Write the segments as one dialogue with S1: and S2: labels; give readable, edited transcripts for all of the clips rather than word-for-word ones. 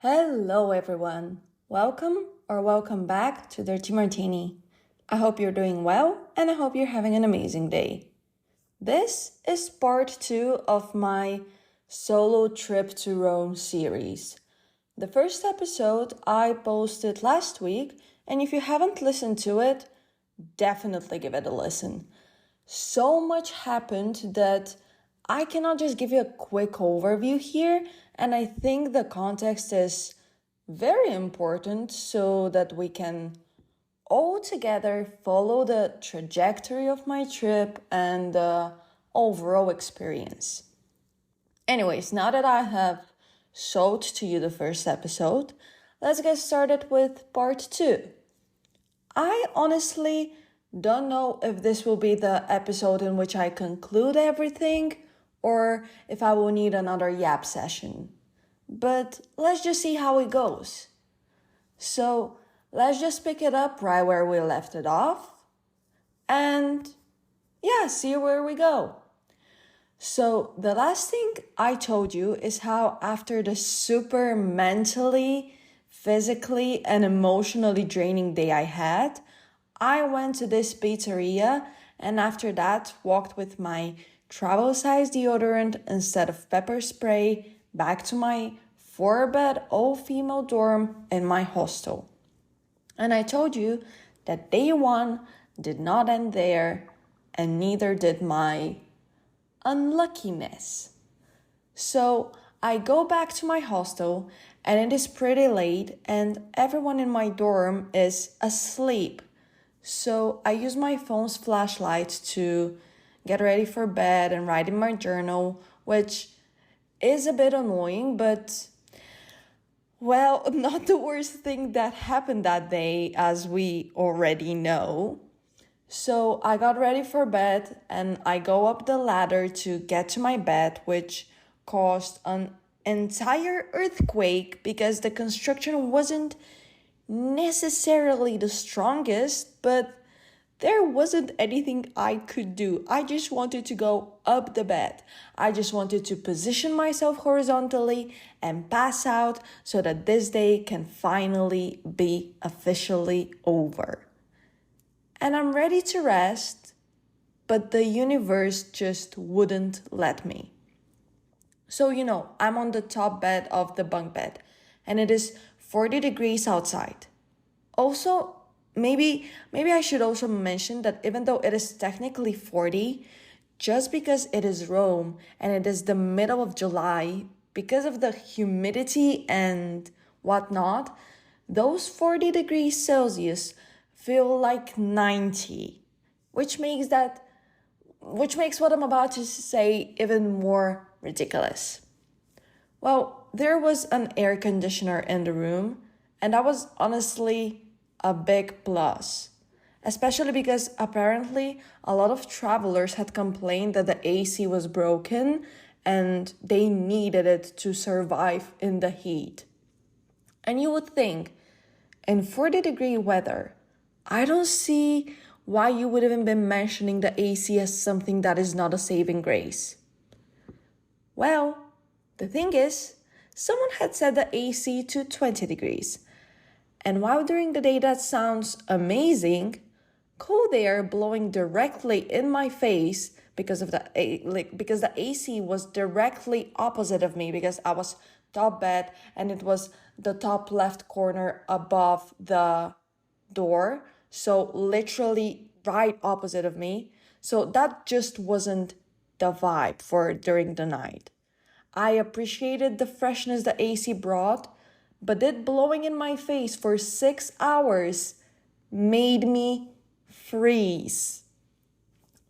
S1: Hello, everyone. Welcome back to Dirty Martini. I hope you're doing well and I hope you're having an amazing day. This is part 2 of my solo trip to Rome series. The first episode I posted last week, and if you haven't listened to it, definitely give it a listen. So much happened that I cannot just give you a quick overview here, and I think the context is very important so that we can all together follow the trajectory of my trip and the overall experience. Anyways, now that I have showed to you the first episode, let's get started with part 2. I honestly don't know if this will be the episode in which I conclude everything or if I will need another yap session. But let's just see how it goes. So let's just pick it up right where we left it off and see where we go. So the last thing I told you is how after the super mentally, physically, and emotionally draining day I had, I went to this pizzeria and after that walked with my travel size deodorant instead of pepper spray back to my 4-bed all-female dorm in my hostel. And I told you that day 1 did not end there and neither did my unluckiness. So I go back to my hostel and it is pretty late and everyone in my dorm is asleep. So I use my phone's flashlight to get ready for bed and write in my journal, which is a bit annoying, but well, not the worst thing that happened that day, as we already know. So I got ready for bed and I go up the ladder to get to my bed, which caused an entire earthquake because the construction wasn't necessarily the strongest, but there wasn't anything I could do. I just wanted to go up the bed. I just wanted to position myself horizontally and pass out so that this day can finally be officially over. And I'm ready to rest, but the universe just wouldn't let me. So, I'm on the top bed of the bunk bed, and it is 40 degrees outside. Also, maybe I should also mention that even though it is technically 40, just because it is Rome and it is the middle of July, because of the humidity and whatnot, those 40 degrees Celsius feel like 90, which makes what I'm about to say even more ridiculous. Well, there was an air conditioner in the room, and that was honestly a big plus, especially because apparently a lot of travelers had complained that the AC was broken and they needed it to survive in the heat. And you would think, in 40-degree weather, I don't see why you would even be mentioning the AC as something that is not a saving grace. Well, the thing is, someone had set the AC to 20 degrees. And while during the day that sounds amazing, cold air blowing directly in my face because the AC was directly opposite of me because I was top bed and it was the top left corner above the door, so literally right opposite of me. So that just wasn't the vibe for during the night. I appreciated the freshness the AC brought, but it blowing in my face for 6 hours made me freeze.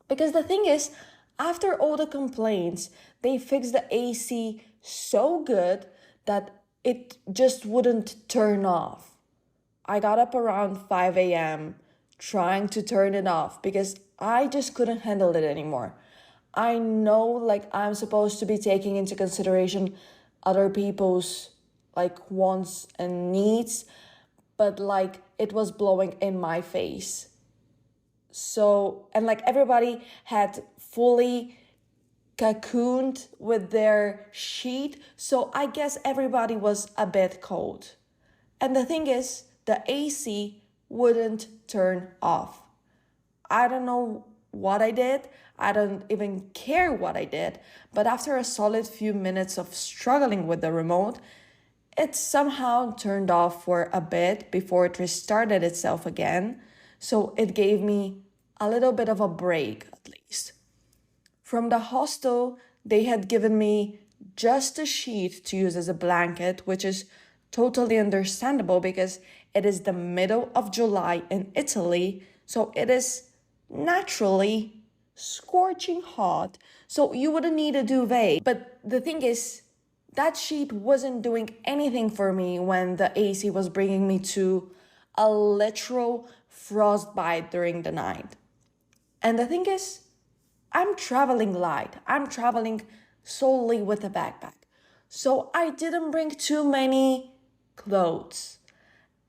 S1: Because the thing is, after all the complaints, they fixed the AC so good that it just wouldn't turn off. I got up around 5 a.m. trying to turn it off because I just couldn't handle it anymore. I know I'm supposed to be taking into consideration other people's wants and needs, but it was blowing in my face. So, and everybody had fully cocooned with their sheet, so I guess everybody was a bit cold. And the thing is, the AC wouldn't turn off. I don't know what I did. I don't even care what I did. But after a solid few minutes of struggling with the remote, it somehow turned off for a bit before it restarted itself again. So it gave me a little bit of a break, at least. From the hostel, they had given me just a sheet to use as a blanket, which is totally understandable because it is the middle of July in Italy, so it is naturally scorching hot. So you wouldn't need a duvet. But the thing is, that sheet wasn't doing anything for me when the AC was bringing me to a literal frostbite during the night. And the thing is, I'm traveling light. I'm traveling solely with a backpack. So I didn't bring too many clothes.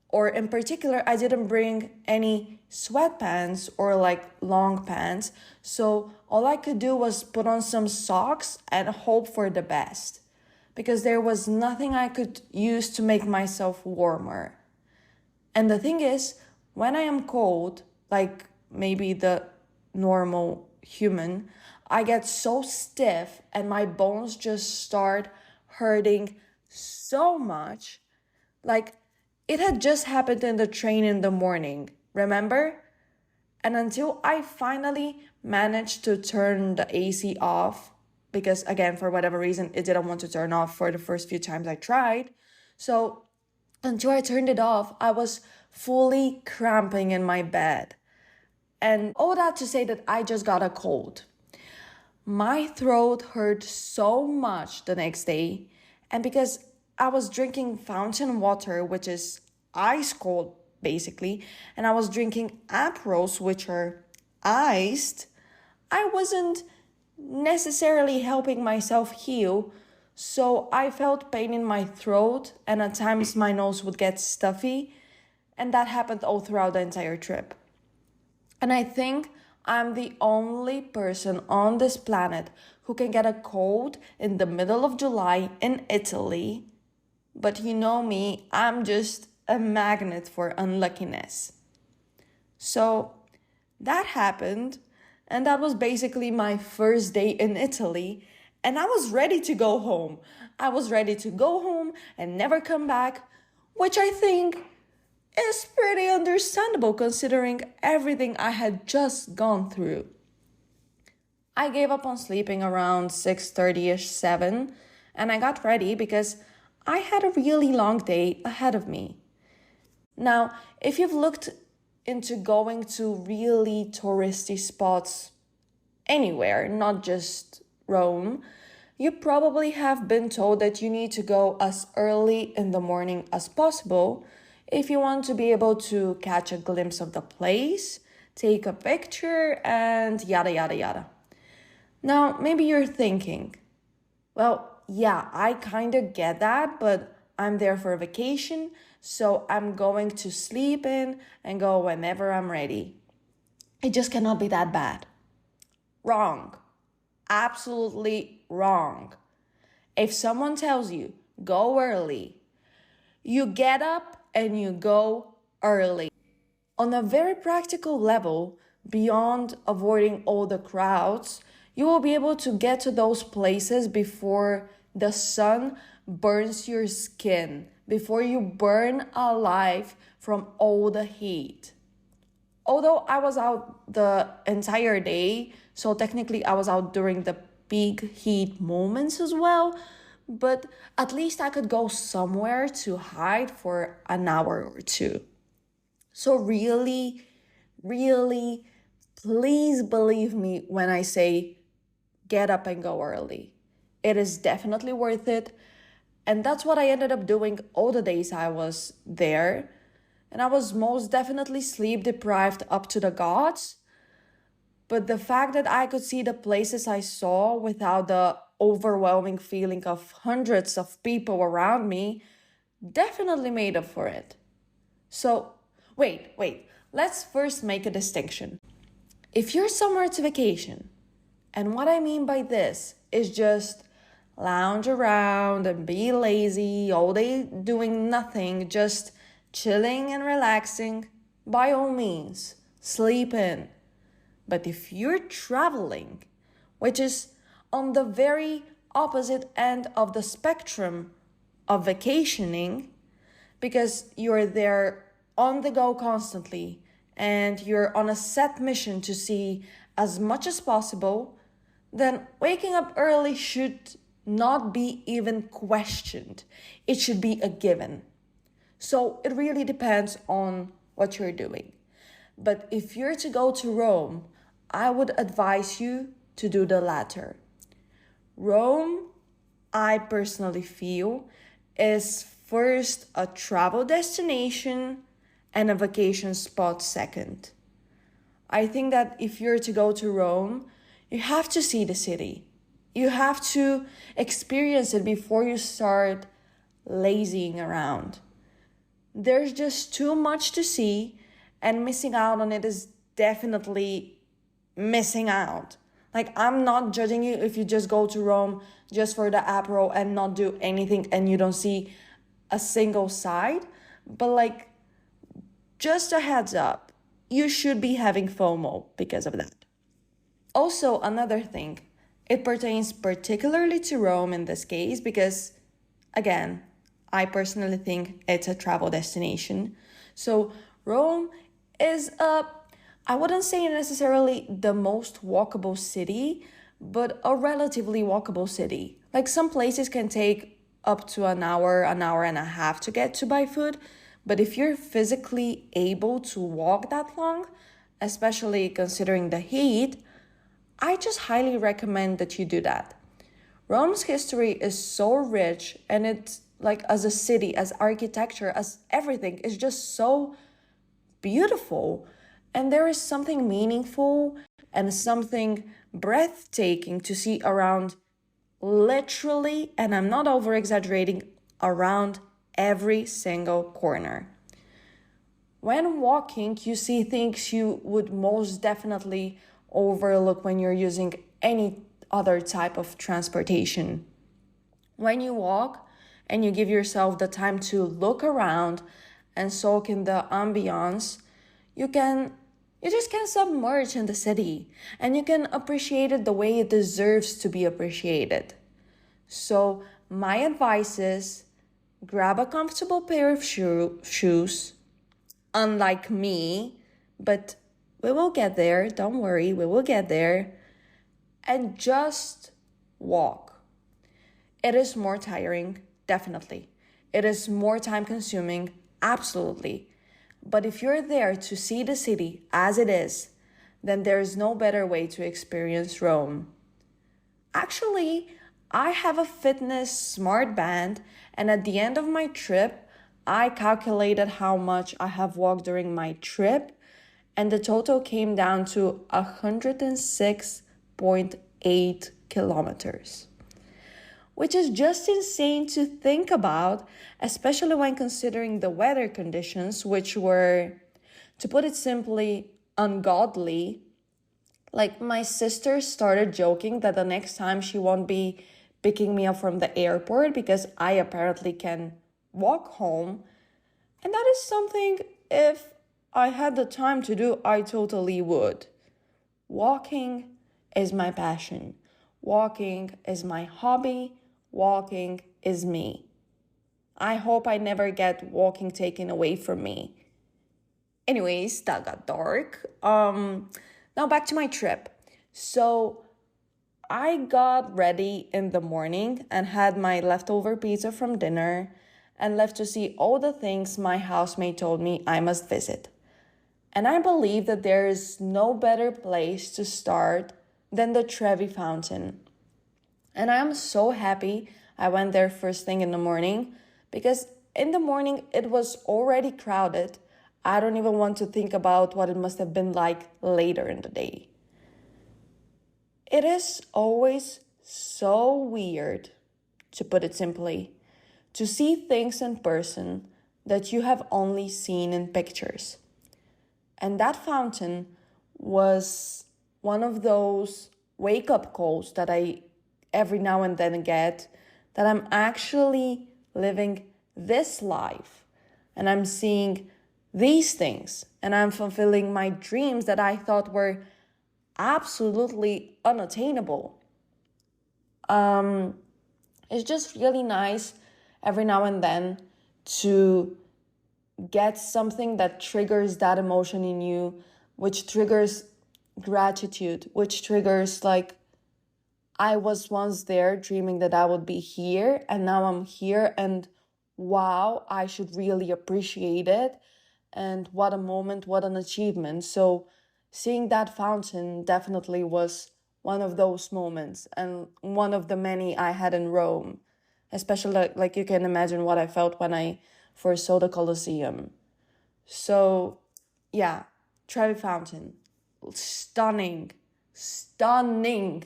S1: Or in particular, I didn't bring any sweatpants or like long pants. So all I could do was put on some socks and hope for the best. Because there was nothing I could use to make myself warmer. And the thing is, when I am cold, like maybe the normal human, I get so stiff and my bones just start hurting so much. Like, it had just happened in the train in the morning, remember? And until I finally managed to turn the AC off, because again, for whatever reason, it didn't want to turn off for the first few times I tried. So until I turned it off, I was fully cramping in my bed. And all that to say that I just got a cold. My throat hurt so much the next day. And because I was drinking fountain water, which is ice cold basically, and I was drinking Aperols, which are iced, I wasn't necessarily helping myself heal. So I felt pain in my throat, and at times my nose would get stuffy. And that happened all throughout the entire trip. And I think I'm the only person on this planet who can get a cold in the middle of July in Italy. But you know me, I'm just a magnet for unluckiness. So that happened, and that was basically my first day in Italy, and I was ready to go home. I was ready to go home and never come back, which I think is pretty understandable considering everything I had just gone through. I gave up on sleeping around 6:30ish, 7, and I got ready because I had a really long day ahead of me. Now, if you've looked into going to really touristy spots anywhere, not just Rome, you probably have been told that you need to go as early in the morning as possible if you want to be able to catch a glimpse of the place, take a picture, and yada yada yada. Now, maybe you're thinking, well, yeah, I kind of get that, but I'm there for a vacation, so I'm going to sleep in and go whenever I'm ready. It just cannot be that bad. Wrong. Absolutely wrong. If someone tells you, go early, you get up and you go early. On a very practical level, beyond avoiding all the crowds, you will be able to get to those places before the sun burns your skin, before you burn alive from all the heat. Although I was out the entire day, so technically I was out during the peak heat moments as well, but at least I could go somewhere to hide for an hour or two. So really, really, please believe me when I say get up and go early. It is definitely worth it. And that's what I ended up doing all the days I was there. And I was most definitely sleep deprived up to the gods. But the fact that I could see the places I saw without the overwhelming feeling of hundreds of people around me definitely made up for it. So, wait, let's first make a distinction. If you're somewhere to vacation, and what I mean by this is just lounge around and be lazy all day doing nothing, just chilling and relaxing, by all means, sleep in. But if you're traveling, which is on the very opposite end of the spectrum of vacationing, because you're there on the go constantly and you're on a set mission to see as much as possible, then waking up early should not be even questioned. It should be a given. So it really depends on what you're doing. But if you're to go to Rome, I would advise you to do the latter. Rome, I personally feel, is first a travel destination and a vacation spot second. I think that if you're to go to Rome, you have to see the city. You have to experience it before you start lazying around. There's just too much to see, and missing out on it is definitely missing out. Like, I'm not judging you if you just go to Rome just for the apero and not do anything and you don't see a single side. But like, just a heads up, you should be having FOMO because of that. Also, another thing, it pertains particularly to Rome in this case because, again, I personally think it's a travel destination. So Rome is I wouldn't say necessarily the most walkable city, but a relatively walkable city. Like, some places can take up to an hour and a half to get to buy food. But if you're physically able to walk that long, especially considering the heat, I just highly recommend that you do that. Rome's history is so rich, and it's like, as a city, as architecture, as everything, is just so beautiful. And there is something meaningful and something breathtaking to see around, literally, and I'm not over exaggerating, around every single corner. When walking, you see things you would most definitely overlook when you're using any other type of transportation. When you walk and you give yourself the time to look around and soak in the ambiance, you just can submerge in the city, and you can appreciate it the way it deserves to be appreciated. So my advice is, grab a comfortable pair of shoes, unlike me, but we will get there, don't worry, we will get there, and just walk. It is more tiring, definitely. It is more time consuming, absolutely. But if you're there to see the city as it is, then there is no better way to experience Rome. Actually, I have a fitness smart band, and at the end of my trip, I calculated how much I have walked during my trip, and the total came down to 106.8 kilometers. Which is just insane to think about, especially when considering the weather conditions, which were, to put it simply, ungodly. Like, my sister started joking that the next time she won't be picking me up from the airport because I apparently can walk home. And that is something, if I had the time to do, I totally would. Walking is my passion. Walking is my hobby. Walking is me. I hope I never get walking taken away from me. Anyways, that got dark. Now back to my trip. So I got ready in the morning and had my leftover pizza from dinner and left to see all the things my housemate told me I must visit. And I believe that there is no better place to start than the Trevi Fountain. And I am so happy I went there first thing in the morning, because in the morning it was already crowded. I don't even want to think about what it must have been like later in the day. It is always so weird, to put it simply, to see things in person that you have only seen in pictures. And that fountain was one of those wake-up calls that I every now and then get that I'm actually living this life and I'm seeing these things and I'm fulfilling my dreams that I thought were absolutely unattainable. It's just really nice every now and then to get something that triggers that emotion in you, which triggers gratitude, which triggers like, I was once there dreaming that I would be here and now I'm here and wow, I should really appreciate it. And what a moment, what an achievement. So seeing that fountain definitely was one of those moments and one of the many I had in Rome. Especially like you can imagine what I felt when I first saw the Colosseum. So yeah, Trevi Fountain, stunning, stunning.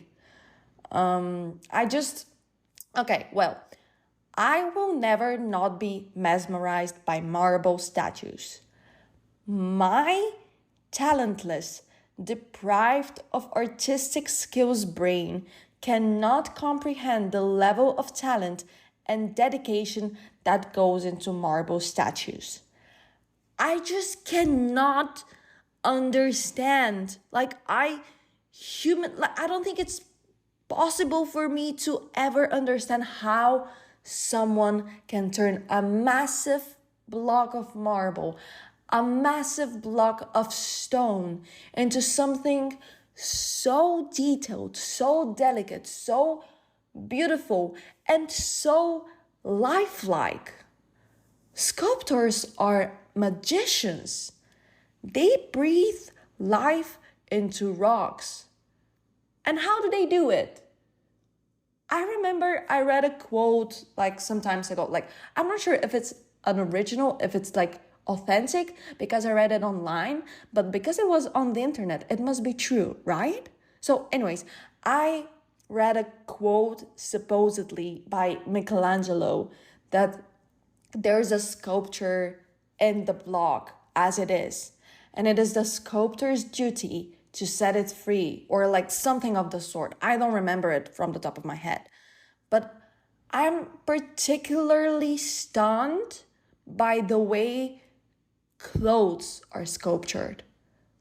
S1: Okay, well, I will never not be mesmerized by marble statues. My talentless, deprived of artistic skills brain cannot comprehend the level of talent and dedication that goes into marble statues. I just cannot understand. I don't think it's possible for me to ever understand how someone can turn a massive block of marble, a massive block of stone into something so detailed, so delicate, so beautiful, and so lifelike. Sculptors are magicians. They breathe life into rocks. And how do they do it? I remember I read a quote like some time ago. I'm not sure if it's an original, if it's like authentic, because I read it online, but because it was on the internet, it must be true, right? So anyways, I read a quote supposedly by Michelangelo that there's a sculpture in the block as it is, and it is the sculptor's duty to set it free, or like something of the sort. I don't remember it from the top of my head. But I'm particularly stunned by the way clothes are sculptured.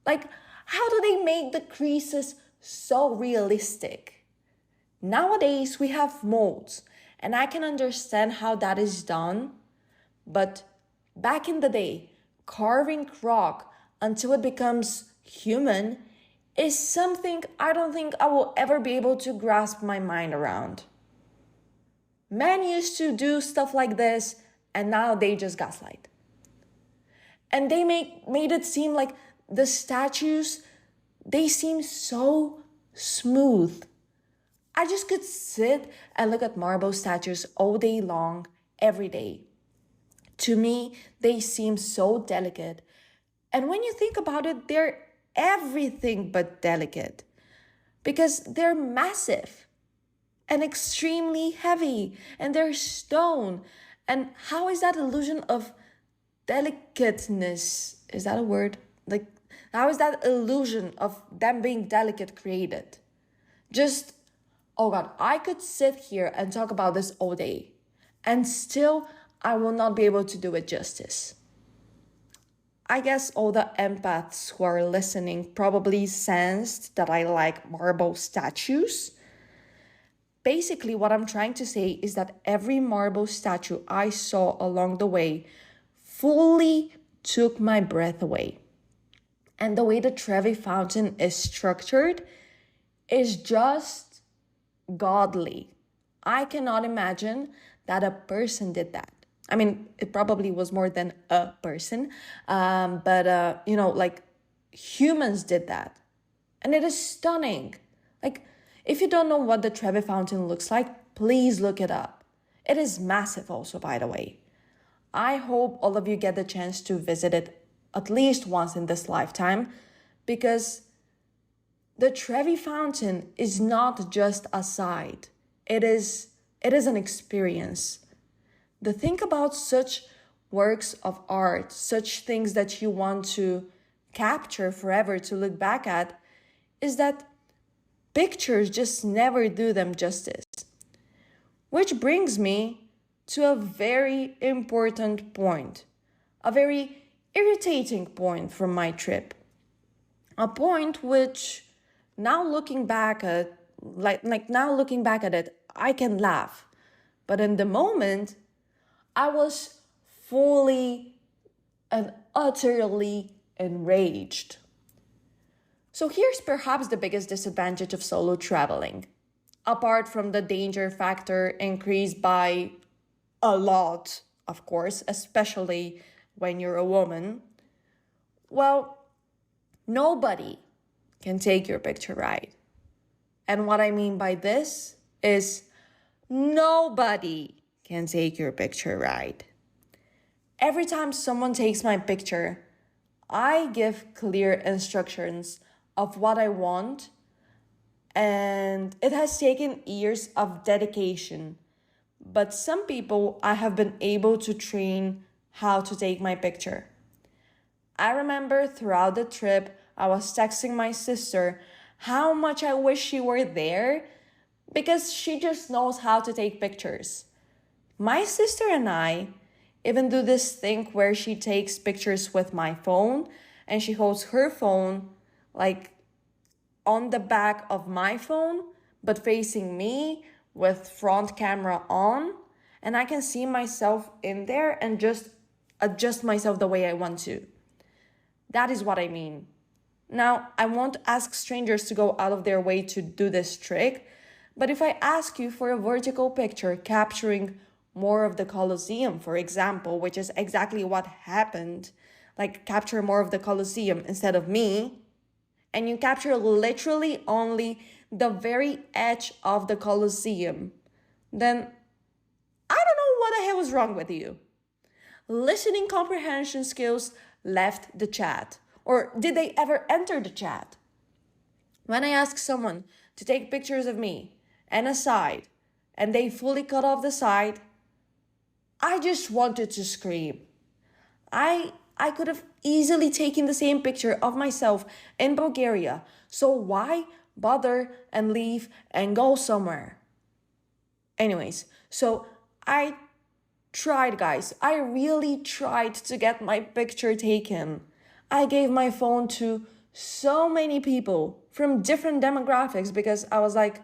S1: Like, how do they make the creases so realistic? Nowadays, we have molds, and I can understand how that is done. But back in the day, carving rock until it becomes human is something I don't think I will ever be able to grasp my mind around. Men used to do stuff like this, and now they just gaslight. And they made it seem like the statues, they seem so smooth. I just could sit and look at marble statues all day long, every day. To me, they seem so delicate. And when you think about it, they're everything but delicate, because they're massive and extremely heavy and they're stone. And how is that illusion of delicateness, is that a word? Like, how is that illusion of them being delicate created? Just, oh God, I could sit here and talk about this all day and still I will not be able to do it justice. I guess all the empaths who are listening probably sensed that I like marble statues. Basically, what I'm trying to say is that every marble statue I saw along the way fully took my breath away. And the way the Trevi Fountain is structured is just godly. I cannot imagine that a person did that. I mean, it probably was more than a person, but humans did that. And it is stunning. Like, if you don't know what the Trevi Fountain looks like, please look it up. It is massive also, by the way. I hope all of you get the chance to visit it at least once in this lifetime, because the Trevi Fountain is not just a sight. It is an experience. The thing about such works of art, such things that you want to capture forever to look back at, is that pictures just never do them justice. Which brings me to a very important point, a very irritating point from my trip. A point which now looking back at now looking back at it, I can laugh. But in the moment, I was fully and utterly enraged. So here's perhaps the biggest disadvantage of solo traveling. Apart from the danger factor increased by a lot, of course, especially when you're a woman, well, nobody can take your picture right. And what I mean by this is nobody can take your picture right. Every time someone takes my picture, I give clear instructions of what I want, and it has taken years of dedication. But some people I have been able to train how to take my picture. I remember throughout the trip, I was texting my sister how much I wish she were there because she just knows how to take pictures. My sister and I even do this thing where she takes pictures with my phone and she holds her phone like on the back of my phone, but facing me with front camera on, and I can see myself in there and just adjust myself the way I want to. That is what I mean. Now, I won't ask strangers to go out of their way to do this trick, but if I ask you for a vertical picture capturing more of the Colosseum, for example, which is exactly what happened, like capture more of the Colosseum instead of me, and you capture literally only the very edge of the Colosseum, then I don't know what the hell is wrong with you. Listening comprehension skills left the chat. Or did they ever enter the chat? When I ask someone to take pictures of me and a side, and they fully cut off the side, I just wanted to scream. I could have easily taken the same picture of myself in Bulgaria. So why bother and leave and go somewhere? Anyways, so I tried, guys. I really tried to get my picture taken. I gave my phone to so many people from different demographics because I was like,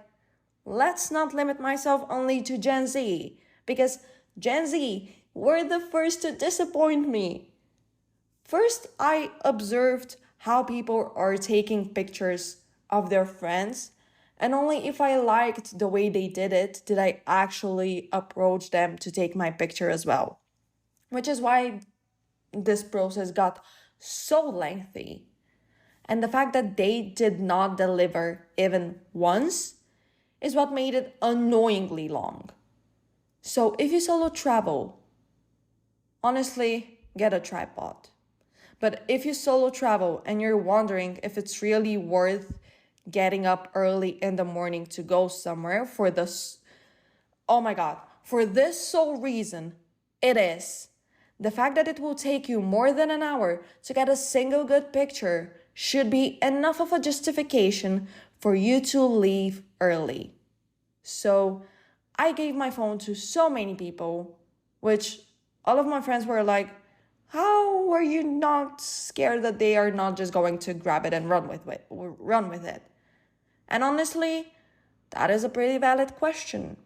S1: let's not limit myself only to Gen Z, because Gen Z were the first to disappoint me. First, I observed how people are taking pictures of their friends, and only if I liked the way they did it did I actually approach them to take my picture as well. Which is why this process got so lengthy. And the fact that they did not deliver even once is what made it annoyingly long. So if you solo travel, honestly, get a tripod. But if you solo travel and you're wondering if it's really worth getting up early in the morning to go somewhere for this, oh my God, for this sole reason, it is. The fact that it will take you more than an hour to get a single good picture should be enough of a justification for you to leave early. So I gave my phone to so many people, which all of my friends were like, how are you not scared that they are not just going to grab it and run with it? And honestly, that is a pretty valid question.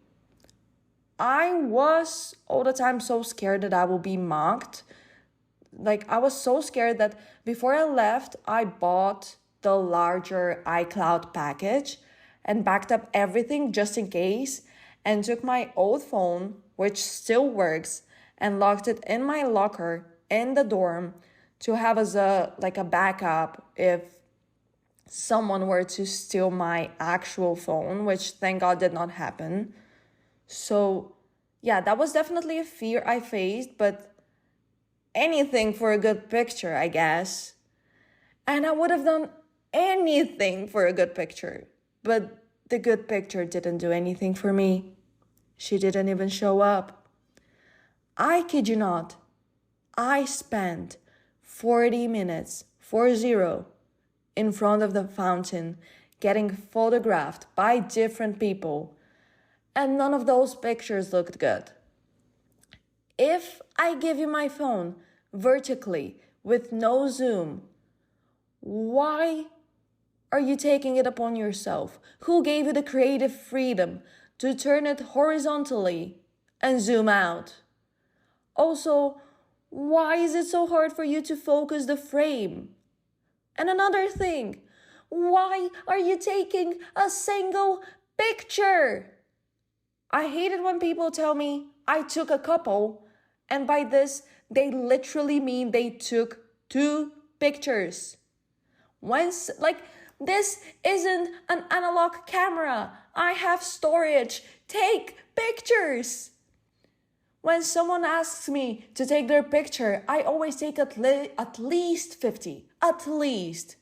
S1: I was all the time so scared that I will be mocked. Like, I was so scared that before I left, I bought the larger iCloud package and backed up everything just in case, and took my old phone, which still works, and locked it in my locker in the dorm to have as a backup if someone were to steal my actual phone, which thank God did not happen. So yeah, that was definitely a fear I faced, but anything for a good picture, I guess. And I would have done anything for a good picture, but the good picture didn't do anything for me. She didn't even show up. I kid you not, I spent 40 minutes, 40, in front of the fountain, getting photographed by different people. and none of those pictures looked good. If I give you my phone vertically with no zoom, why are you taking it upon yourself? Who gave you the creative freedom to turn it horizontally and zoom out? Also, why is it so hard for you to focus the frame? And another thing, why are you taking a single picture? I hate it when people tell me I took a couple, and by this, they literally mean they took 2 pictures. This isn't an analog camera. I have storage. Take pictures. When someone asks me to take their picture, I always take at least 50. At least.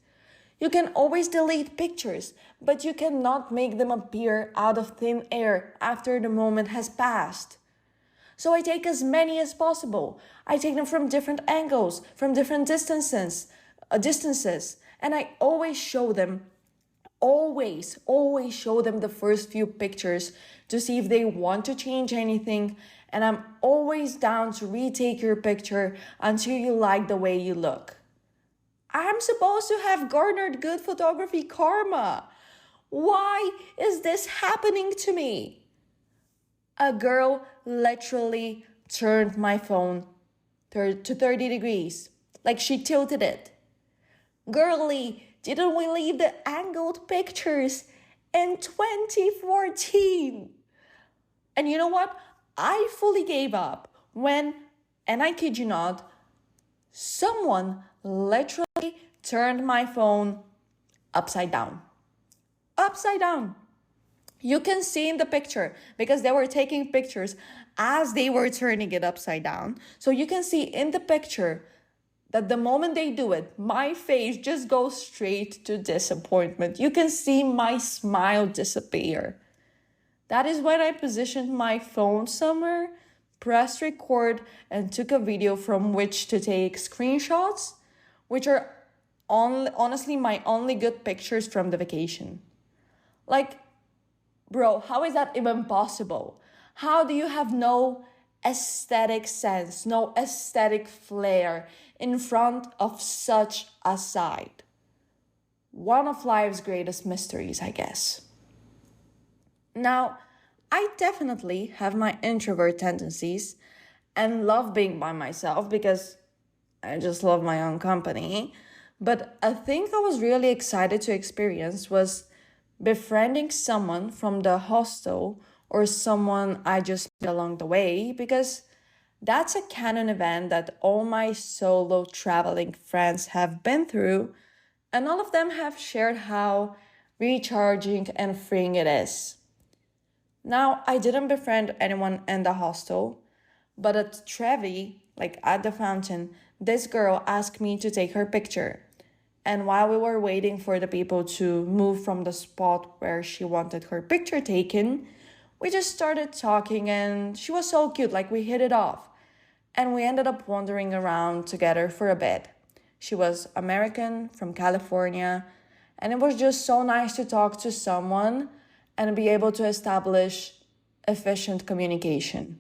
S1: You can always delete pictures, but you cannot make them appear out of thin air after the moment has passed. So I take as many as possible. I take them from different angles, from different distances, and I always show them the first few pictures to see if they want to change anything, and I'm always down to retake your picture until you like the way you look. I'm supposed to have garnered good photography karma. Why is this happening to me? A girl literally turned my phone to 30 degrees, like she tilted it. Girlie, didn't we leave the angled pictures in 2014? And you know what? I fully gave up when, and I kid you not, someone literally turned my phone upside down. Upside down. You can see in the picture because they were taking pictures as they were turning it upside down. So you can see in the picture that the moment they do it, my face just goes straight to disappointment. You can see my smile disappear. That is when I positioned my phone somewhere, pressed record, and took a video from which to take screenshots, which are honestly my only good pictures from the vacation. Like, bro, how is that even possible? How do you have no aesthetic sense, no aesthetic flair in front of such a sight? One of life's greatest mysteries, I guess. Now, I definitely have my introvert tendencies and love being by myself because I just love my own company. But a thing I was really excited to experience was befriending someone from the hostel or someone I just met along the way, because that's a canon event that all my solo traveling friends have been through, and all of them have shared how recharging and freeing it is. Now, I didn't befriend anyone in the hostel, but at Trevi, like at the fountain, this girl asked me to take her picture. And while we were waiting for the people to move from the spot where she wanted her picture taken, we just started talking and she was so cute, like we hit it off. And we ended up wandering around together for a bit. She was American, from California, and it was just so nice to talk to someone and be able to establish efficient communication.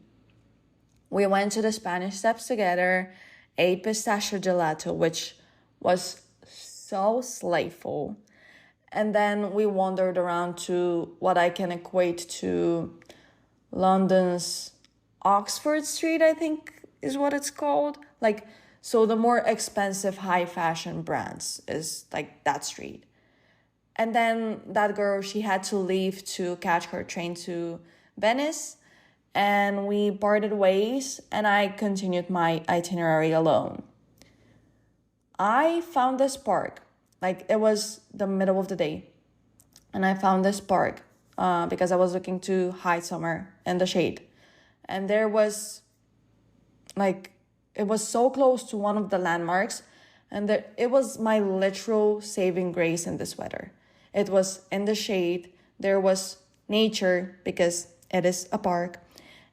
S1: We went to the Spanish Steps together, ate pistachio gelato, which was so slayful. And then we wandered around to what I can equate to London's Oxford Street, I think is what it's called. So the more expensive high fashion brands is like that street. And then that girl, she had to leave to catch her train to Venice, and we parted ways, and I continued my itinerary alone. I found this park, it was the middle of the day, and I found this park because I was looking to hide somewhere in the shade. And there was, it was so close to one of the landmarks, and it was my literal saving grace in this weather. It was in the shade, there was nature because it is a park,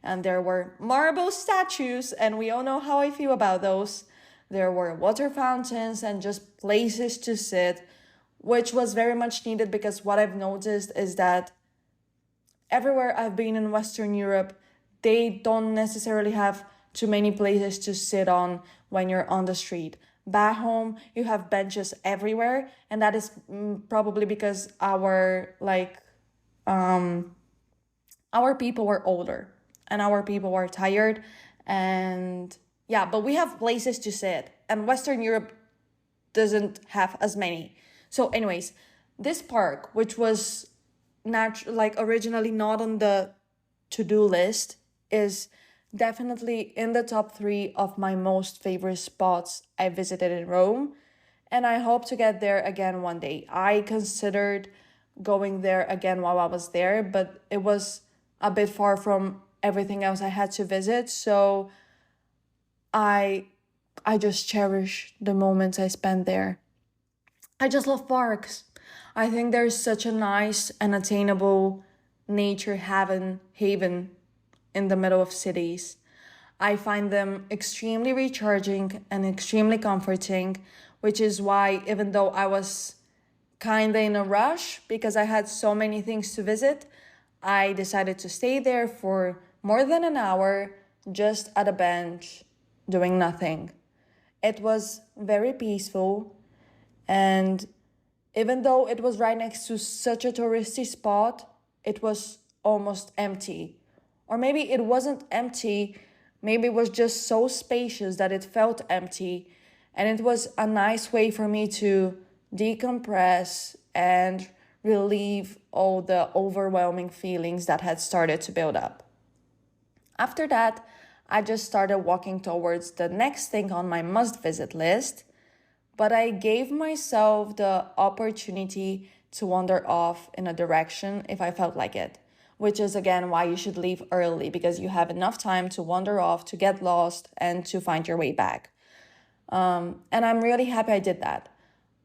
S1: and there were marble statues, and we all know how I feel about those. There were water fountains and just places to sit, which was very much needed because what I've noticed is that everywhere I've been in Western Europe, they don't necessarily have too many places to sit on when you're on the street. Back home, you have benches everywhere, and that is probably because our people were older and our people were tired, and yeah, but we have places to sit, and Western Europe doesn't have as many. So anyways, this park, which was originally not on the to-do list, is definitely in the top 3 of my most favorite spots I visited in Rome, and I hope to get there again one day. I considered going there again while I was there, but it was a bit far from everything else I had to visit, so I just cherish the moments I spent there. I just love parks. I think there's such a nice and attainable nature haven in the middle of cities. I find them extremely recharging and extremely comforting, which is why, even though I was kinda in a rush because I had so many things to visit, I decided to stay there for more than an hour just at a bench doing nothing. It was very peaceful, and even though it was right next to such a touristy spot, it was almost empty. Or maybe it wasn't empty, maybe it was just so spacious that it felt empty. And it was a nice way for me to decompress and relieve all the overwhelming feelings that had started to build up. After that, I just started walking towards the next thing on my must-visit list, but I gave myself the opportunity to wander off in a direction if I felt like it, which is again why you should leave early, because you have enough time to wander off, to get lost, and to find your way back. And I'm really happy I did that.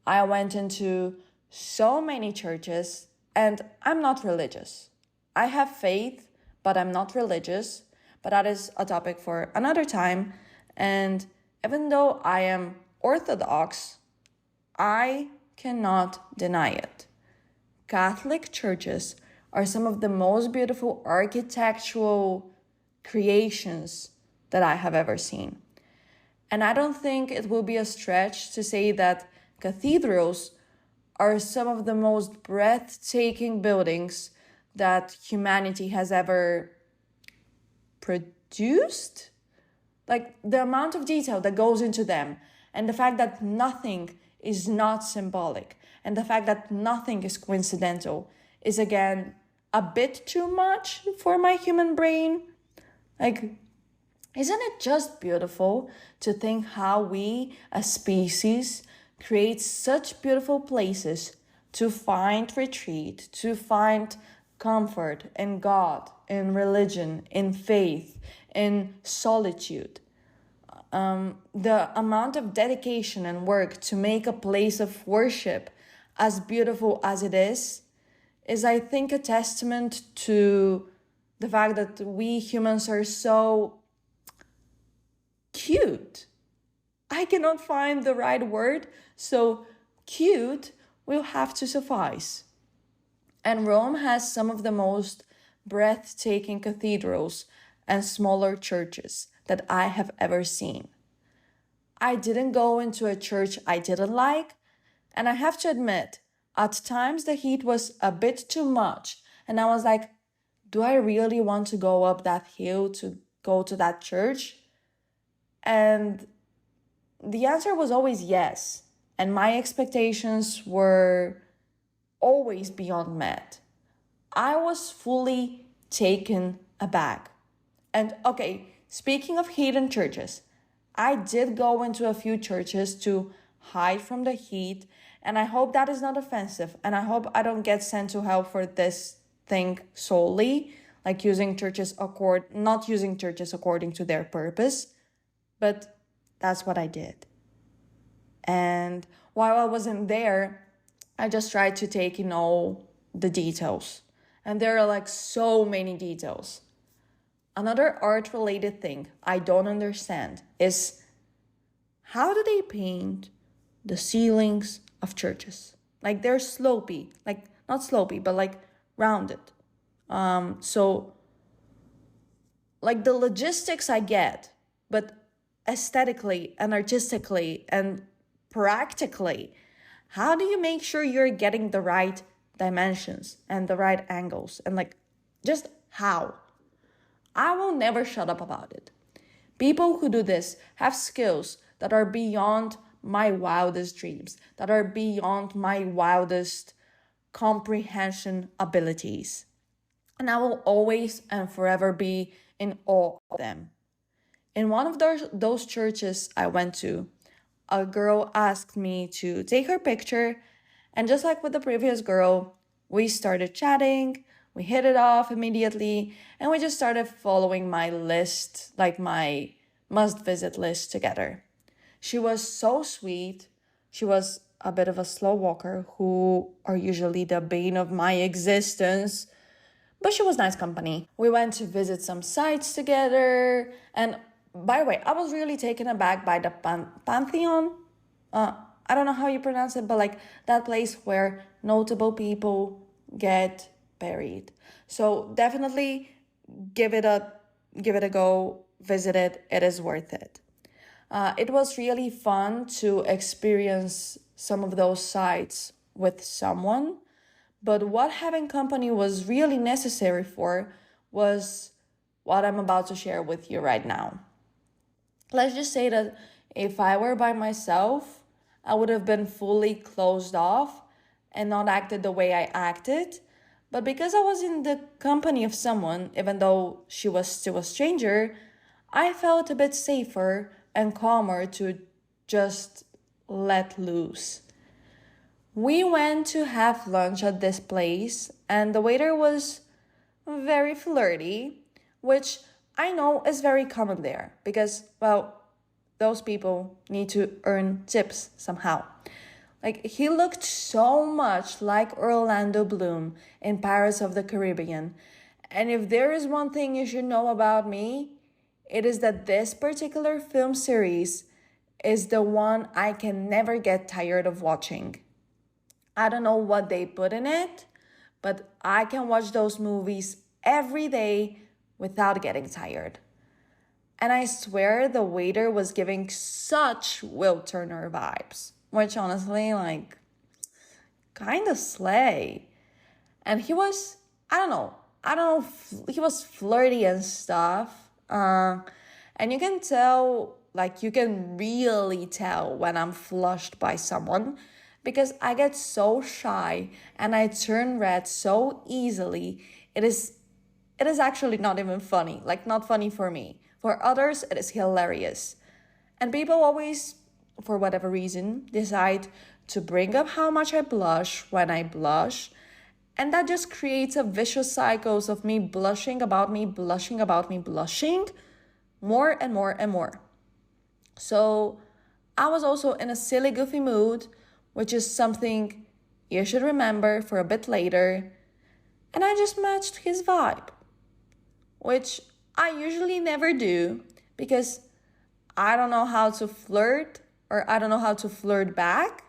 S1: I went into so many churches, and I'm not religious. I have faith, but I'm not religious. But that is a topic for another time. And even though I am Orthodox, I cannot deny it. Catholic churches are some of the most beautiful architectural creations that I have ever seen. And I don't think it will be a stretch to say that cathedrals are some of the most breathtaking buildings that humanity has ever produced. Like the amount of detail that goes into them, and the fact that nothing is not symbolic, and the fact that nothing is coincidental is again a bit too much for my human brain. Like, isn't it just beautiful to think how we as species create such beautiful places to find retreat, to find comfort in God, in religion, in faith, in solitude. The amount of dedication and work to make a place of worship as beautiful as it is, I think, a testament to the fact that we humans are so cute. I cannot find the right word, so cute will have to suffice. And Rome has some of the most breathtaking cathedrals and smaller churches that I have ever seen. I didn't go into a church I didn't like, and I have to admit, at times the heat was a bit too much, and I was like, do I really want to go up that hill to go to that church? And the answer was always yes, and my expectations were always beyond met. I was fully taken aback. And okay, speaking of hidden churches, I did go into a few churches to hide from the heat, and I hope that is not offensive, and I hope I don't get sent to hell for this thing solely, like not using churches according to their purpose, but that's what I did. And while I wasn't there, I just tried to take in all the details. And there are like so many details. Another art-related thing I don't understand is, how do they paint the ceilings of churches? Like they're slopey, like not slopey, but like rounded. So, like, the logistics I get, but aesthetically and artistically and practically, how do you make sure you're getting the right dimensions and the right angles? And like, just how? I will never shut up about it. People who do this have skills that are beyond my wildest dreams, that are beyond my wildest comprehension abilities. And I will always and forever be in awe of them. In one of those churches I went to, a girl asked me to take her picture, and just like with the previous girl, we started chatting, we hit it off immediately, and we just started following my list, like my must visit list together. She was so sweet. She was a bit of a slow walker, who are usually the bane of my existence, but she was nice company. We went to visit some sites together, and by the way, I was really taken aback by the Pantheon. I don't know how you pronounce it, but like that place where notable people get buried. So definitely give it a go, visit it. It is worth it. It was really fun to experience some of those sites with someone, but what having company was really necessary for was what I'm about to share with you right now. Let's just say that if I were by myself, I would have been fully closed off and not acted the way I acted. But because I was in the company of someone, even though she was still a stranger, I felt a bit safer and calmer to just let loose. We went to have lunch at this place, and the waiter was very flirty, which I know is very common there because, well, those people need to earn tips somehow. Like, he looked so much like Orlando Bloom in Pirates of the Caribbean. And if there is one thing you should know about me, it is that this particular film series is the one I can never get tired of watching. I don't know what they put in it, but I can watch those movies every day without getting tired. And I swear the waiter was giving such Will Turner vibes, which honestly, like, kind of slay. And he was, I don't know, he was flirty and stuff. And you can tell, like, you can really tell when I'm flushed by someone because I get so shy and I turn red so easily. It is actually not even funny, like, not funny for me. For others, it is hilarious. And people always, for whatever reason, decide to bring up how much I blush when I blush. And that just creates a vicious cycle of me blushing about me, blushing about me, blushing more and more and more. So I was also in a silly, goofy mood, which is something you should remember for a bit later. And I just matched his vibe, which I usually never do because I don't know how to flirt or I don't know how to flirt back.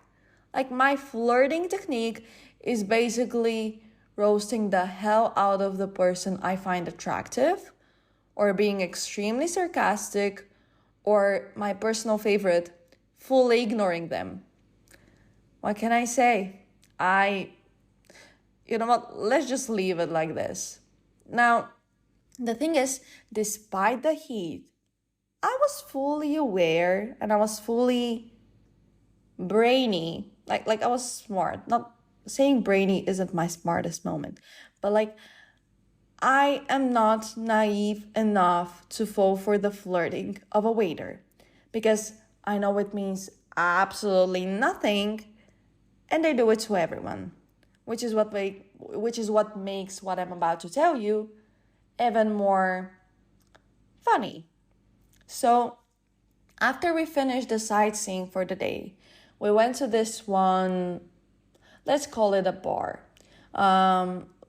S1: Like, my flirting technique is basically roasting the hell out of the person I find attractive or being extremely sarcastic or, my personal favorite, fully ignoring them. What can I say? You know what? Let's just leave it like this. Now, the thing is, despite the heat, I was fully aware and I was fully brainy. Like I was smart. Not saying brainy isn't my smartest moment, but like, I am not naive enough to fall for the flirting of a waiter because I know it means absolutely nothing and they do it to everyone, which is what makes what I'm about to tell you even more funny. So after we finished the sightseeing for the day, we went to this one, let's call it a bar.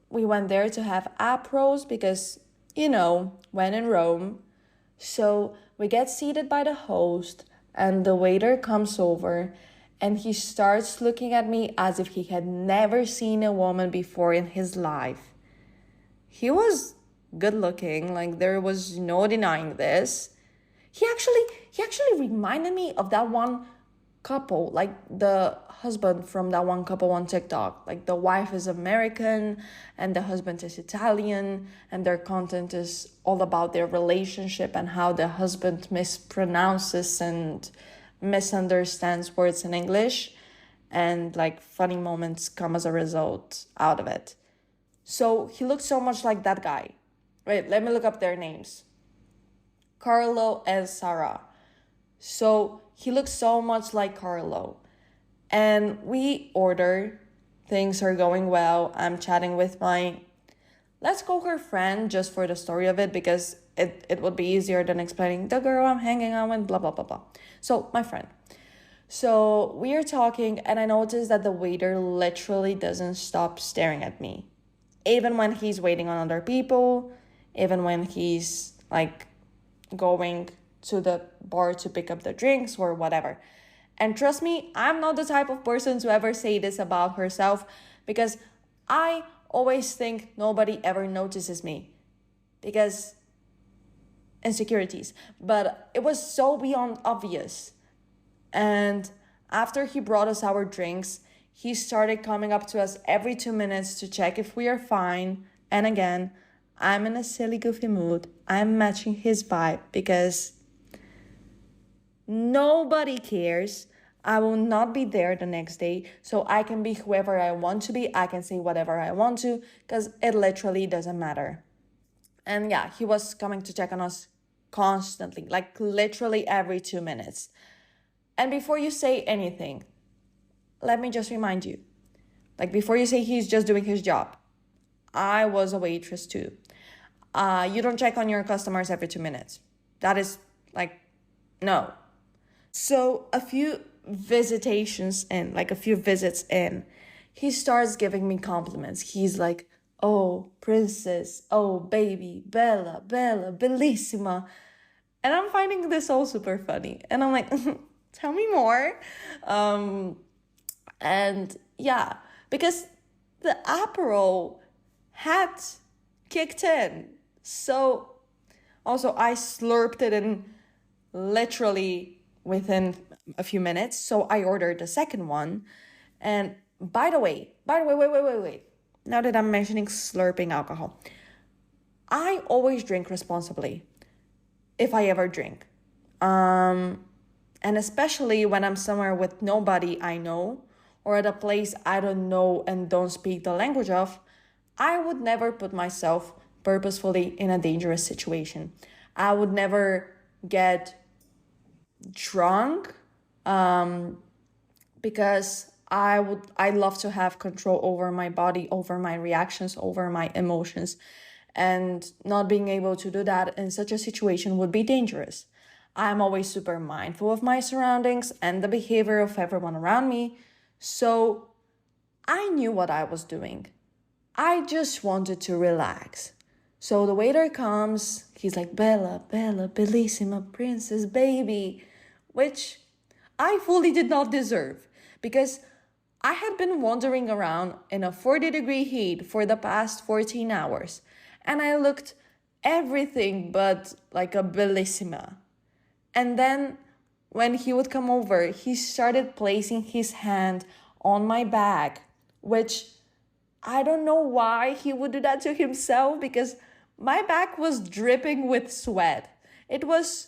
S1: We went there to have apros because, when in Rome. So we get seated by the host and the waiter comes over and he starts looking at me as if he had never seen a woman before in his life. he was good looking, like there was no denying this. He actually reminded me of that one couple, like the husband from that one couple on TikTok. Like the wife is American and the husband is Italian, and their content is all about their relationship and how the husband mispronounces and misunderstands words in English, and like funny moments come as a result out of it. So he looked so much like that guy. Wait, let me look up their names. Carlo and Sarah. So he looks so much like Carlo. And we order. Things are going well. I'm chatting with my, let's call her friend just for the story of it, because it would be easier than explaining the girl I'm hanging out with, blah, blah, blah, blah. So my friend. So we are talking, and I noticed that the waiter literally doesn't stop staring at me. Even when he's waiting on other people, even when he's like going to the bar to pick up the drinks or whatever. And trust me, I'm not the type of person to ever say this about herself, because I always think nobody ever notices me because insecurities. But it was so beyond obvious. And after he brought us our drinks, he started coming up to us every 2 minutes to check if we are fine. And again, I'm in a silly, goofy mood. I'm matching his vibe because nobody cares. I will not be there the next day, so I can be whoever I want to be. I can say whatever I want to, because it literally doesn't matter. And yeah, he was coming to check on us constantly, like literally every 2 minutes. And before you say anything, let me just remind you, like before you say he's just doing his job, I was a waitress too. You don't check on your customers every 2 minutes. That is like, no. So a few visitations in, like a few visits in, he starts giving me compliments. He's like, oh, princess, oh, baby, bella, bella, bellissima. And I'm finding this all super funny. And I'm like, tell me more. And yeah, because the Aperol had kicked in. So also I slurped it in literally within a few minutes. So I ordered the second one. And by the way, wait. Now that I'm mentioning slurping alcohol, I always drink responsibly if I ever drink. And especially when I'm somewhere with nobody I know, or at a place I don't know and don't speak the language of, I would never put myself purposefully in a dangerous situation. I would never get drunk because I love to have control over my body, over my reactions, over my emotions. And not being able to do that in such a situation would be dangerous. I'm always super mindful of my surroundings and the behavior of everyone around me. So I knew what I was doing. I just wanted to relax. So the waiter comes, he's like, bella, bella, bellissima, princess, baby, which I fully did not deserve, because I had been wandering around in a 40-degree heat for the past 14 hours, and I looked everything but like a bellissima. And then when he would come over, he started placing his hand on my back, which I don't know why he would do that to himself, because my back was dripping with sweat. It was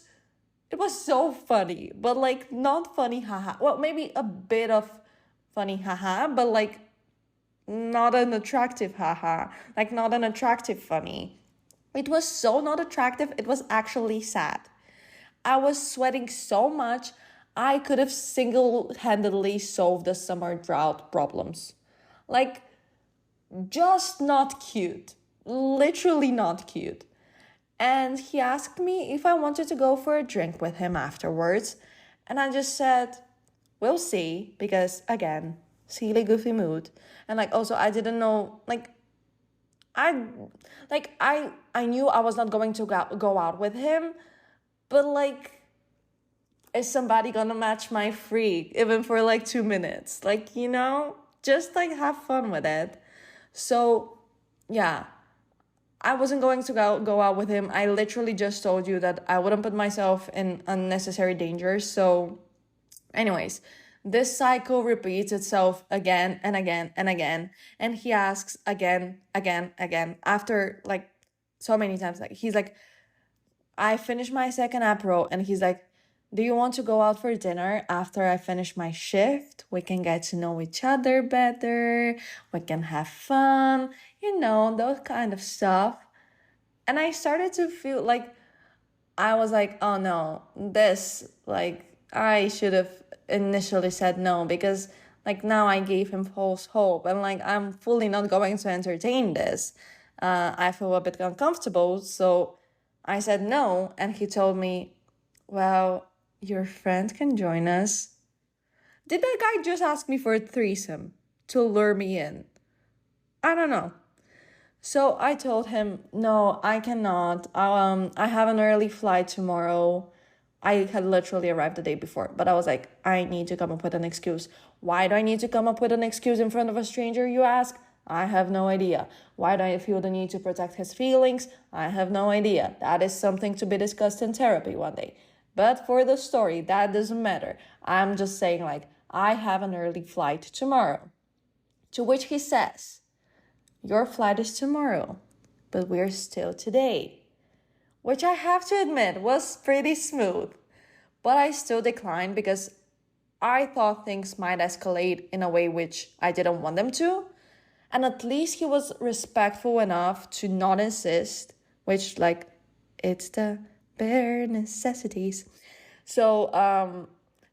S1: so funny, but like not funny haha. Well, maybe a bit of funny haha, but like not an attractive haha. Like not an attractive funny. It was so not attractive, it was actually sad. I was sweating so much, I could have single-handedly solved the summer drought problems. Like, just not cute. Literally not cute. And he asked me if I wanted to go for a drink with him afterwards. And I just said, we'll see. Because, again, silly, goofy mood. And, like, also, I didn't know, I knew I was not going to go out with him. But, like, is somebody gonna match my freak even for, like, 2 minutes? Like, you know? Just, like, have fun with it. So, yeah. I wasn't going to go out with him. I literally just told you that I wouldn't put myself in unnecessary danger. So, anyways, this cycle repeats itself again and again and again. And he asks again, again, again, after like so many times. Like, he's like, I finished my second Aperol, and he's like, do you want to go out for dinner after I finish my shift? We can get to know each other better. We can have fun, those kind of stuff. And I started to feel like I was like, oh no, I should have initially said no, because like now I gave him false hope, and like I'm fully not going to entertain this. I feel a bit uncomfortable, so I said no, and he told me, well, your friend can join us. Did that guy just ask me for a threesome to lure me in? I don't know. So I told him, no, I cannot. I have an early flight tomorrow. I had literally arrived the day before, but I was like, I need to come up with an excuse. Why do I need to come up with an excuse in front of a stranger, you ask? I have no idea. Why do I feel the need to protect his feelings? I have no idea. That is something to be discussed in therapy one day. But for the story, that doesn't matter. I'm just saying, like, I have an early flight tomorrow. To which he says, your flight is tomorrow, but we're still today. Which I have to admit was pretty smooth. But I still declined because I thought things might escalate in a way which I didn't want them to. And at least he was respectful enough to not insist, which, like, it's the bare necessities. So,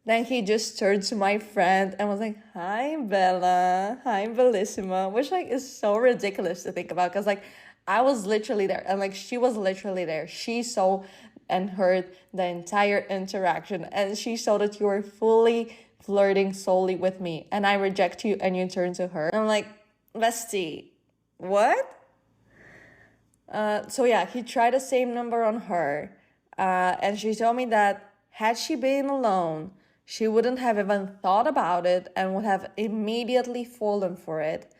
S1: then he just turned to my friend and was like, hi, Bella. Hi, Bellissima. Which, like, is so ridiculous to think about, because, like, I was literally there, and, like, she was literally there. She saw and heard the entire interaction, and she saw that you were fully flirting solely with me, and I reject you, and you turn to her. I'm like, bestie, what? So yeah, he tried the same number on her, and she told me that had she been alone, she wouldn't have even thought about it and would have immediately fallen for it.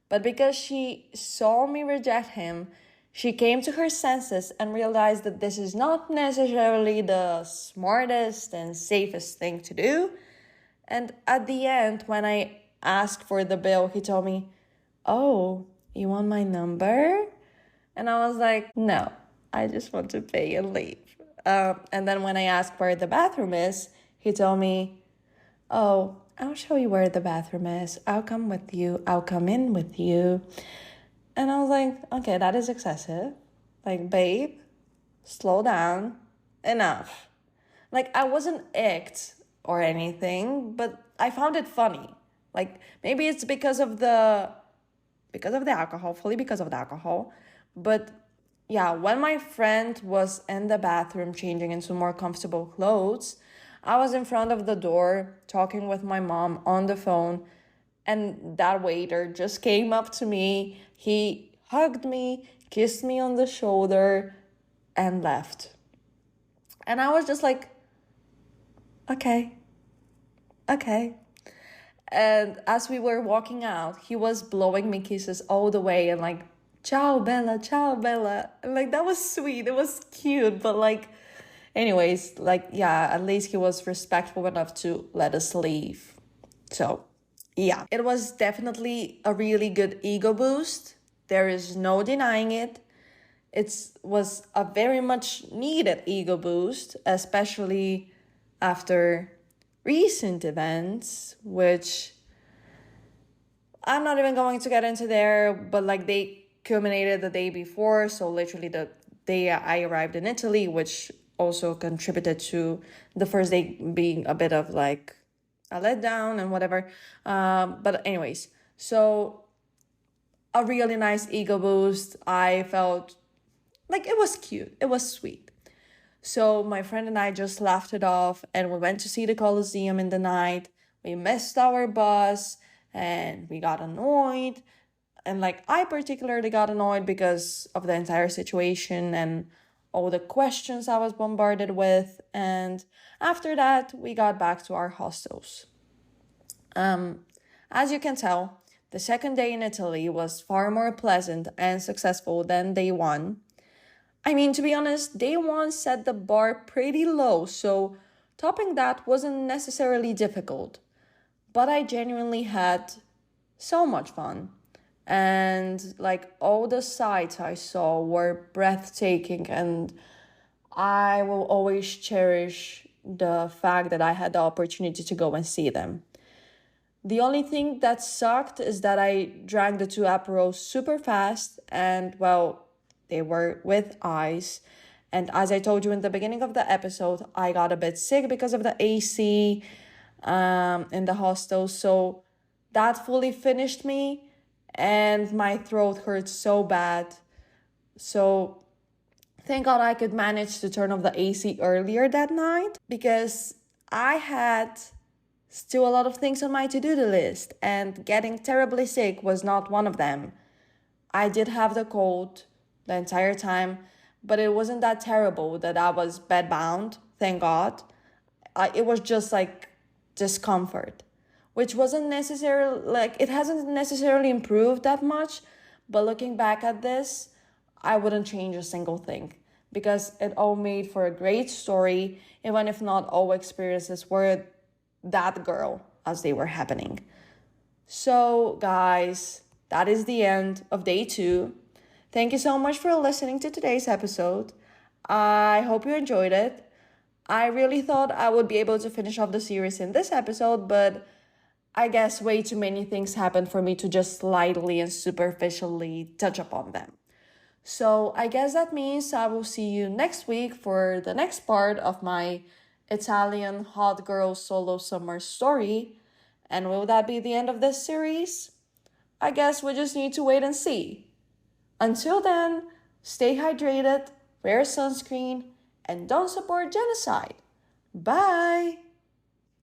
S1: But because she saw me reject him, she came to her senses and realized that this is not necessarily the smartest and safest thing to do. And at the end, when I asked for the bill, he told me, oh, you want my number? And I was like, no, I just want to pay and leave. And then when I asked where the bathroom is, he told me, oh, I'll show you where the bathroom is. I'll come with you. I'll come in with you. And I was like, okay, that is excessive. Like, babe, slow down. Enough. Like, I wasn't icked or anything, but I found it funny. Like, maybe it's because of the alcohol, fully because of the alcohol. But yeah, when my friend was in the bathroom changing into more comfortable clothes, I was in front of the door talking with my mom on the phone, and that waiter just came up to me. He hugged me, kissed me on the shoulder, and left. And I was just like, okay. And as we were walking out, he was blowing me kisses all the way and like, ciao, Bella, ciao, Bella. And like, that was sweet. It was cute. But like, anyways, like, yeah, at least he was respectful enough to let us leave. So, yeah, it was definitely a really good ego boost. There is no denying it. It was a very much needed ego boost, especially after recent events, which I'm not even going to get into there, but like they culminated the day before. So literally the day I arrived in Italy, which also contributed to the first day being a bit of like a letdown and whatever. But anyways, so a really nice ego boost. I felt like it was cute. It was sweet. So my friend and I just laughed it off, and we went to see the Colosseum in the night. We missed our bus and we got annoyed. And like I particularly got annoyed because of the entire situation and all the questions I was bombarded with. And after that, we got back to our hostels. As you can tell, The second day in Italy was far more pleasant and successful than day one. I mean, to be honest, day one set the bar pretty low, so topping that wasn't necessarily difficult. But I genuinely had so much fun. And like all the sights I saw were breathtaking, and I will always cherish the fact that I had the opportunity to go and see them. The only thing that sucked is that I drank the two Aperols super fast and, well, they were with ice. And as I told you in the beginning of the episode, I got a bit sick because of the AC in the hostel. So that fully finished me and my throat hurt so bad. So thank God I could manage to turn off the AC earlier that night because I had still a lot of things on my to-do list and getting terribly sick was not one of them. I did have the cold the entire time, but it wasn't that terrible that I was bedbound, thank God. It was just like discomfort, which wasn't necessarily, like, it hasn't necessarily improved that much, but looking back at this, I wouldn't change a single thing because it all made for a great story, even if not all experiences were that girl as they were happening. So, guys, that is the end of day 2. Thank you so much for listening to today's episode. I hope you enjoyed it. I really thought I would be able to finish off the series in this episode, but I guess way too many things happened for me to just slightly and superficially touch upon them. So I guess that means I will see you next week for the next part of my Italian hot girl solo summer story. And will that be the end of this series? I guess we just need to wait and see. Until then, stay hydrated, wear sunscreen, and don't support genocide. Bye!